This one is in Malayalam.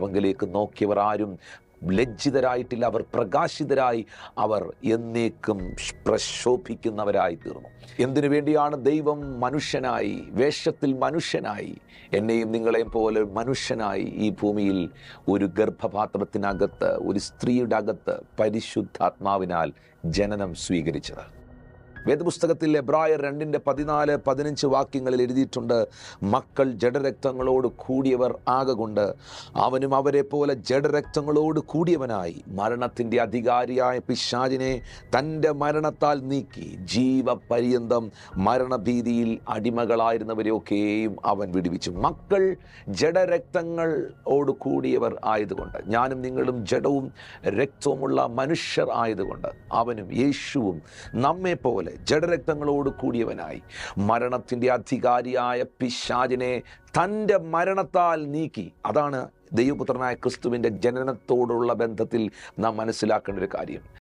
അവങ്കിലേക്ക് നോക്കിയവർ ആരും ലജ്ജിതരായിട്ടില്ല. അവർ പ്രകാശിതരായി, അവർ എന്നേക്കും പ്രശോഭിക്കുന്നവരായി തീർന്നു. എന്തിനു വേണ്ടിയാണ് ദൈവം മനുഷ്യനായി, വേഷത്തിൽ മനുഷ്യനായി, എന്നെയും നിങ്ങളെയും പോലെ മനുഷ്യനായി ഈ ഭൂമിയിൽ ഒരു ഗർഭപാത്രത്തിനകത്ത്, ഒരു സ്ത്രീയുടെ അകത്ത് പരിശുദ്ധാത്മാവിനാൽ ജനനം സ്വീകരിച്ചത്? വേദപുസ്തകത്തിൽ എബ്രായർ 2:14-15 വാക്യങ്ങളിൽ എഴുതിയിട്ടുണ്ട്, മക്കൾ ജഡരക്തങ്ങളോട് കൂടിയവർ ആകൊണ്ട് അവനും അവരെ പോലെ ജഡരക്തങ്ങളോട് കൂടിയവനായി മരണത്തിൻ്റെ അധികാരിയായ പിശാചിനെ തൻ്റെ മരണത്താൽ നീക്കി ജീവപര്യന്തം മരണഭീതിയിൽ അടിമകളായിരുന്നവരെയൊക്കെയും അവൻ വിടുവിച്ചു. മക്കൾ ജഡരക്തങ്ങളോട് കൂടിയവർ ആയതുകൊണ്ട്, ഞാനും നിങ്ങളും ജഡവും രക്തവുമുള്ള മനുഷ്യർ ആയതുകൊണ്ട്, അവനും യേശുവും നമ്മെ പോലെ ജഡരക്തങ്ങളോട് കൂടിയവനായി മരണത്തിൻ്റെ അധികാരിയായ പിശാചിനെ തൻ്റെ മരണത്താൽ നീക്കി. അതാണ് ദൈവപുത്രനായ ക്രിസ്തുവിൻ്റെ ജനനത്തോടുള്ള ബന്ധത്തിൽ നാം മനസ്സിലാക്കേണ്ട ഒരു കാര്യം.